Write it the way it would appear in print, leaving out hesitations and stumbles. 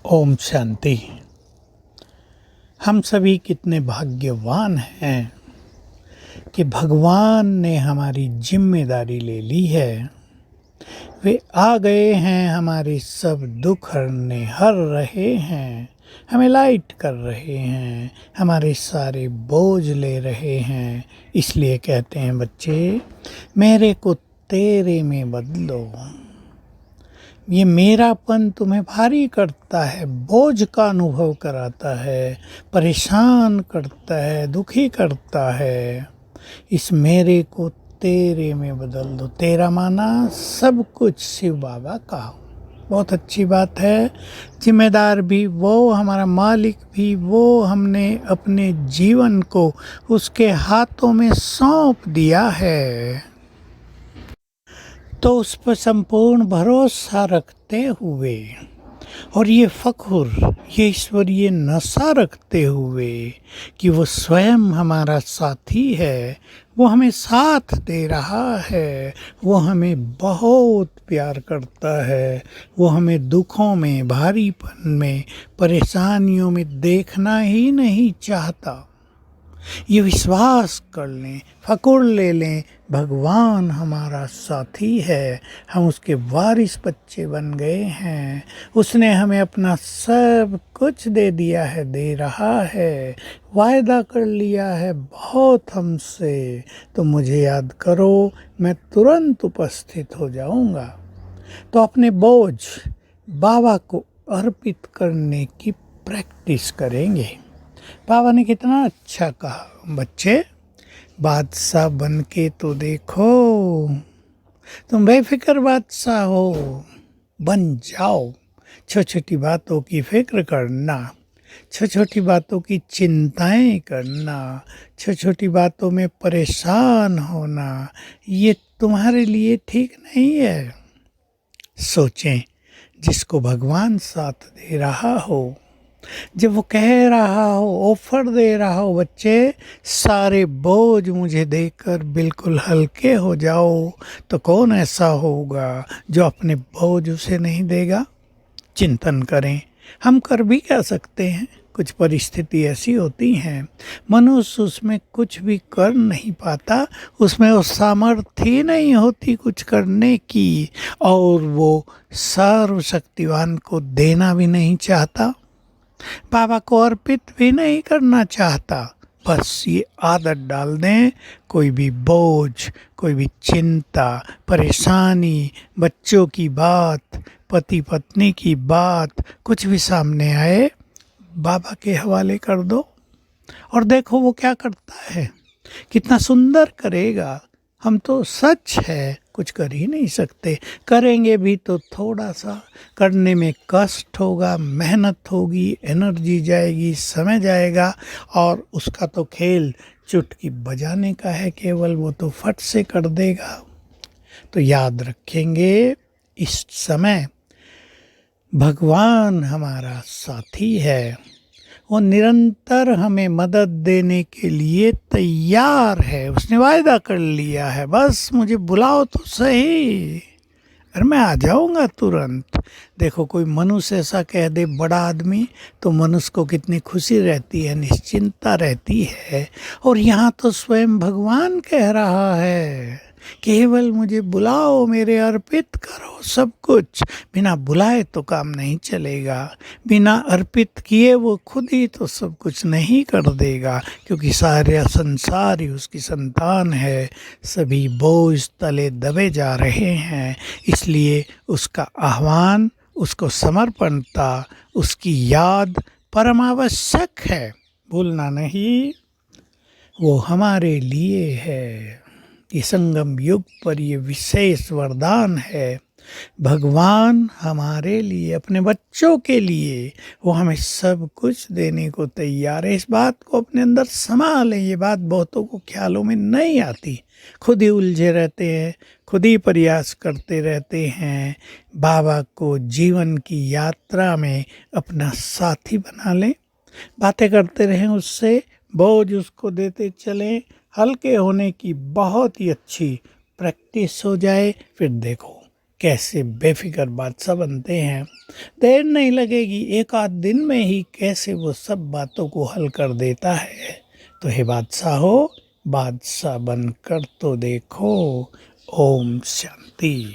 ओम शांति। हम सभी कितने भाग्यवान हैं कि भगवान ने हमारी जिम्मेदारी ले ली है। वे आ गए हैं, हमारे सब दुख हर रहे हैं, हमें लाइट कर रहे हैं, हमारे सारे बोझ ले रहे हैं। इसलिए कहते हैं बच्चे, मेरे को तेरे में बदलो। ये मेरापन तुम्हें भारी करता है, बोझ का अनुभव कराता है, परेशान करता है, दुखी करता है। इस मेरे को तेरे में बदल दो। तेरा माना सब कुछ शिव बाबा का। बहुत अच्छी बात है। जिम्मेदार भी वो, हमारा मालिक भी वो। हमने अपने जीवन को उसके हाथों में सौंप दिया है, तो उस पर संपूर्ण भरोसा रखते हुए और ये फख्र, ये ईश्वरीय नशा रखते हुए कि वो स्वयं हमारा साथी है, वो हमें साथ दे रहा है, वो हमें बहुत प्यार करता है, वो हमें दुखों में, भारीपन में, परेशानियों में देखना ही नहीं चाहता। ये विश्वास कर लें, फकुर ले लें, भगवान हमारा साथी है, हम उसके वारिस बच्चे बन गए हैं। उसने हमें अपना सब कुछ दे दिया है, दे रहा है, वायदा कर लिया है बहुत हमसे। तो मुझे याद करो, मैं तुरंत उपस्थित हो जाऊंगा। तो अपने बोझ बाबा को अर्पित करने की प्रैक्टिस करेंगे। बाबा ने कितना अच्छा कहा, बच्चे बादशाह बन के तो देखो, तुम बेफिक्र बादशाह हो, बन जाओ। छोटी छोटी बातों की फिक्र करना, छोटी छोटी बातों की चिंताएं करना, छोटी छोटी बातों में परेशान होना, ये तुम्हारे लिए ठीक नहीं है। सोचें, जिसको भगवान साथ दे रहा हो, जब वो कह रहा हो, ऑफर दे रहा हो, बच्चे सारे बोझ मुझे देकर बिल्कुल हल्के हो जाओ, तो कौन ऐसा होगा जो अपने बोझ उसे नहीं देगा। चिंतन करें, हम कर भी क्या सकते हैं। कुछ परिस्थिति ऐसी होती हैं, मनुष्य उसमें कुछ भी कर नहीं पाता, उसमें वो सामर्थ्य ही नहीं होती कुछ करने की, और वो सर्वशक्तिवान को देना भी नहीं चाहता, बाबा को अर्पित भी नहीं करना चाहता। बस ये आदत डाल दें, कोई भी बोझ, कोई भी चिंता, परेशानी, बच्चों की बात, पति पत्नी की बात, कुछ भी सामने आए, बाबा के हवाले कर दो और देखो वो क्या करता है, कितना सुंदर करेगा। हम तो सच है कुछ कर ही नहीं सकते, करेंगे भी तो थोड़ा सा, करने में कष्ट होगा, मेहनत होगी, एनर्जी जाएगी, समय जाएगा, और उसका तो खेल चुटकी बजाने का है केवल, वो तो फट से कर देगा। तो याद रखेंगे, इस समय भगवान हमारा साथी है, वो निरंतर हमें मदद देने के लिए तैयार है। उसने वायदा कर लिया है, बस मुझे बुलाओ तो सही, और मैं आ जाऊंगा तुरंत। देखो, कोई मनुष्य ऐसा कह दे, बड़ा आदमी, तो मनुष्य को कितनी खुशी रहती है, निश्चिंतता रहती है। और यहाँ तो स्वयं भगवान कह रहा है, केवल मुझे बुलाओ, मेरे अर्पित करो सब कुछ। बिना बुलाए तो काम नहीं चलेगा, बिना अर्पित किए वो खुद ही तो सब कुछ नहीं कर देगा, क्योंकि सारे संसार ही उसकी संतान है। सभी बोझ तले दबे जा रहे हैं, इसलिए उसका आह्वान, उसको समर्पणता, उसकी याद परम आवश्यक है, भूलना नहीं। वो हमारे लिए है। ये संगम युग पर ये विशेष वरदान है। भगवान हमारे लिए, अपने बच्चों के लिए, वो हमें सब कुछ देने को तैयार है। इस बात को अपने अंदर समा लें। ये बात बहुतों को ख्यालों में नहीं आती, खुद ही उलझे रहते हैं, खुद ही प्रयास करते रहते हैं। बाबा को जीवन की यात्रा में अपना साथी बना लें, बातें करते रहें उससे, बोझ उसको देते चलें, हल्के होने की बहुत ही अच्छी प्रैक्टिस हो जाए। फिर देखो, कैसे बेफिक्र बादशाह बनते हैं। देर नहीं लगेगी, एक आध दिन में ही कैसे वो सब बातों को हल कर देता है। तो हे बादशाह हो, बादशाह बनकर तो देखो। ओम शांति।